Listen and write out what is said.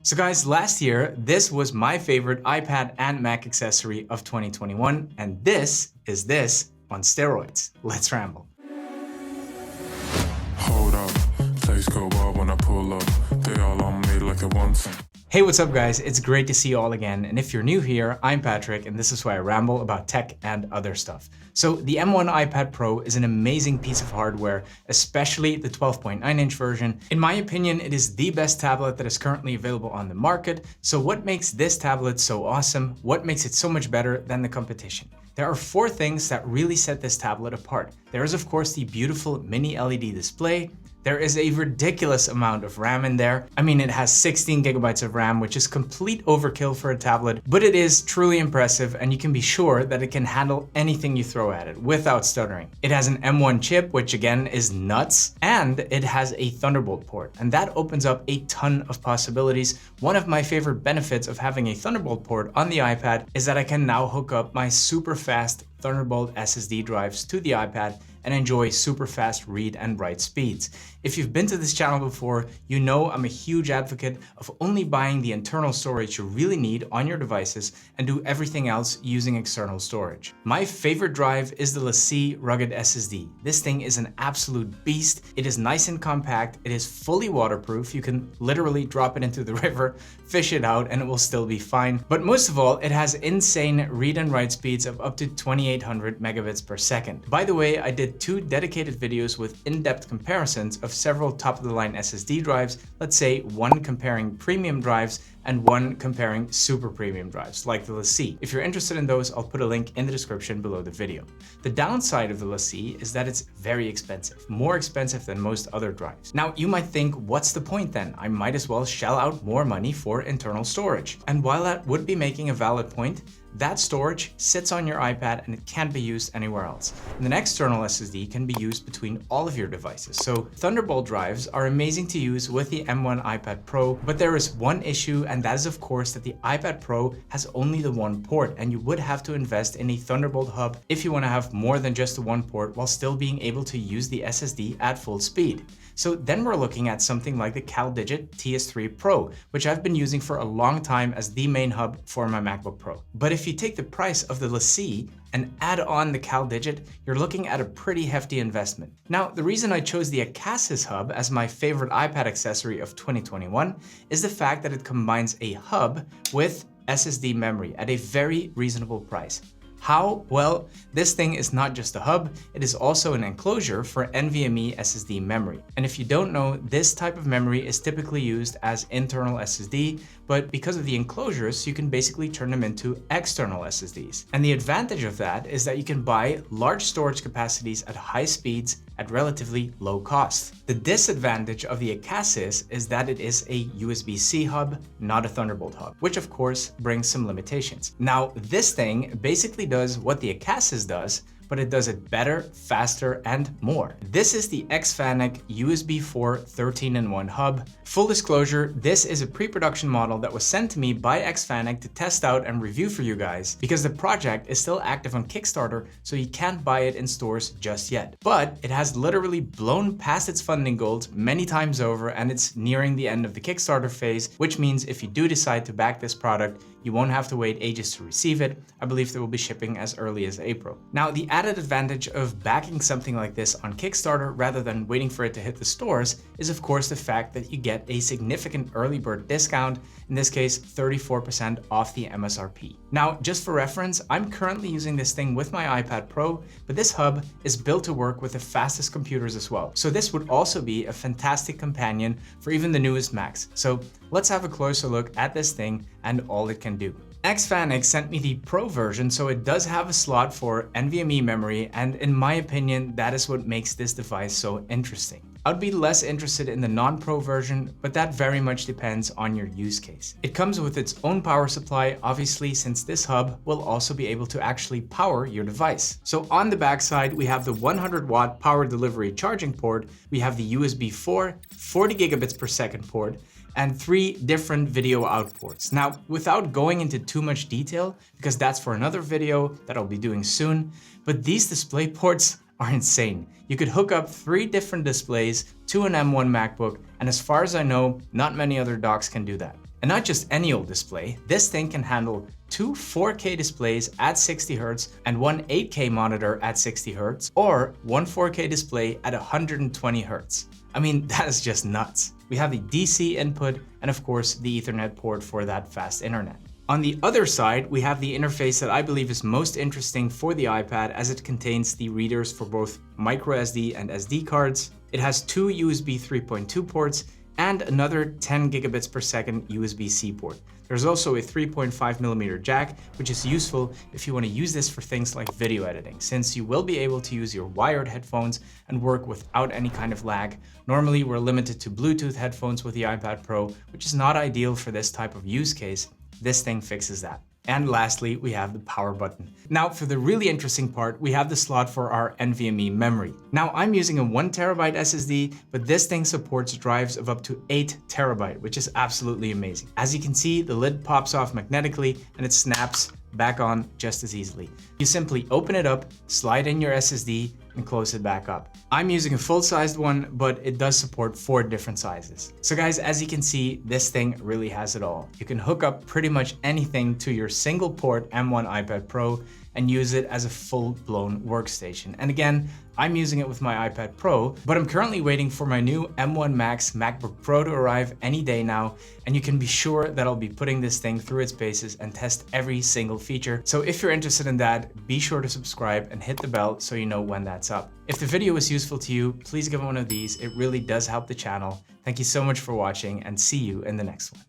So guys, last year, this was my favorite iPad and Mac accessory of 2021, and this is this on steroids. Let's ramble. Hold up, place go wild when I pull up. They all on me like it wants. Hey, what's up guys? It's great to see you all again, and if you're new here, I'm Patrick, and this is why I ramble about tech and other stuff. So the M1 iPad Pro is an amazing piece of hardware, especially the 12.9-inch version. In my opinion, it is the best tablet that is currently available on the market. So what makes this tablet so awesome? What makes it so much better than the competition? There are 4 things that really set this tablet apart. There is of course the beautiful mini LED display. There is a ridiculous amount of RAM in there. I mean, it has 16 gigabytes of RAM, which is complete overkill for a tablet, but it is truly impressive, and you can be sure that it can handle anything you throw at it without stuttering. It has an M1 chip, which again is nuts, and it has a Thunderbolt port, and that opens up a ton of possibilities. One of my favorite benefits of having a Thunderbolt port on the iPad is that I can now hook up my super fast Thunderbolt SSD drives to the iPad and enjoy super fast read and write speeds. If you've been to this channel before, you know I'm a huge advocate of only buying the internal storage you really need on your devices and do everything else using external storage. My favorite drive is the LaCie Rugged SSD. This thing is an absolute beast. It is nice and compact. It is fully waterproof. You can literally drop it into the river, fish it out, and it will still be fine. But most of all, it has insane read and write speeds of up to 2800 megabits per second. By the way, I did 2 dedicated videos with in-depth comparisons of several top-of-the-line SSD drives, let's say one comparing premium drives and one comparing super premium drives, like the LaCie. If you're interested in those, I'll put a link in the description below the video. The downside of the LaCie is that it's very expensive, more expensive than most other drives. Now, you might think, what's the point then? I might as well shell out more money for internal storage. And while that would be making a valid point, that storage sits on your iPad and it can't be used anywhere else. And an external SSD can be used between all of your devices. So Thunderbolt drives are amazing to use with the M1 iPad Pro, but there is one issue, and that is of course that the iPad Pro has only the one port, and you would have to invest in a Thunderbolt hub if you want to have more than just the one port while still being able to use the SSD at full speed. So then we're looking at something like the Caldigit TS3 Pro, which I've been using for a long time as the main hub for my MacBook Pro. But if you take the price of the LaCie and add on the Caldigit, you're looking at a pretty hefty investment. Now, the reason I chose the Acasis hub as my favorite iPad accessory of 2021 is the fact that it combines a hub with SSD memory at a very reasonable price. How? Well, this thing is not just a hub, it is also an enclosure for NVMe SSD memory. And if you don't know, this type of memory is typically used as internal SSD, but because of the enclosures, you can basically turn them into external SSDs. And the advantage of that is that you can buy large storage capacities at high speeds at relatively low cost. The disadvantage of the Acasis is that it is a USB-C hub, not a Thunderbolt hub, which of course brings some limitations. Now, this thing basically does what the Acasis does, but it does it better, faster, and more. This is the Xfanex USB4 13-in-1 hub. Full disclosure, this is a pre-production model that was sent to me by Xfanex to test out and review for you guys, because the project is still active on Kickstarter, so you can't buy it in stores just yet. But it has literally blown past its funding goals many times over, and it's nearing the end of the Kickstarter phase, which means if you do decide to back this product, you won't have to wait ages to receive it. I believe they will be shipping as early as April. Now, the added advantage of backing something like this on Kickstarter rather than waiting for it to hit the stores is of course the fact that you get a significant early bird discount, in this case 34% off the MSRP. Now, just for reference, I'm currently using this thing with my iPad Pro, but this hub is built to work with the fastest computers as well. So this would also be a fantastic companion for even the newest Macs. So let's have a closer look at this thing and all it can do. Xfanex sent me the Pro version, so it does have a slot for NVMe memory, and in my opinion, that is what makes this device so interesting. I'd be less interested in the non-Pro version, but that very much depends on your use case. It comes with its own power supply, obviously, since this hub will also be able to actually power your device. So on the backside, we have the 100-watt power delivery charging port, we have the USB4, 40 gigabits per second port, and 3 different video out ports. Now, without going into too much detail, because that's for another video that I'll be doing soon, but these display ports are insane. You could hook up 3 different displays to an M1 MacBook, and as far as I know, not many other docks can do that. And not just any old display, this thing can handle two 4K displays at 60Hz and one 8K monitor at 60Hz, or one 4K display at 120Hz. I mean, that is just nuts. We have the DC input and of course the Ethernet port for that fast internet. On the other side, we have the interface that I believe is most interesting for the iPad, as it contains the readers for both microSD and SD cards. It has two USB 3.2 ports and another 10 gigabits per second USB-C port. There's also a 3.5mm jack, which is useful if you want to use this for things like video editing, since you will be able to use your wired headphones and work without any kind of lag. Normally, we're limited to Bluetooth headphones with the iPad Pro, which is not ideal for this type of use case. This thing fixes that. And lastly, we have the power button. Now, for the really interesting part, we have the slot for our NVMe memory. Now, I'm using a 1TB SSD, but this thing supports drives of up to 8TB, which is absolutely amazing. As you can see, the lid pops off magnetically and it snaps back on just as easily. You simply open it up, slide in your SSD, and close it back up. I'm using a full-sized one, but it does support 4 different sizes. So guys, as you can see, this thing really has it all. You can hook up pretty much anything to your single port M1 iPad Pro and use it as a full-blown workstation. And again, I'm using it with my iPad Pro, but I'm currently waiting for my new M1 Max MacBook Pro to arrive any day now, and you can be sure that I'll be putting this thing through its paces and test every single feature. So if you're interested in that, be sure to subscribe and hit the bell so you know when that's up. If the video was useful to you, please give it one of these. It really does help the channel. Thank you so much for watching, and see you in the next one.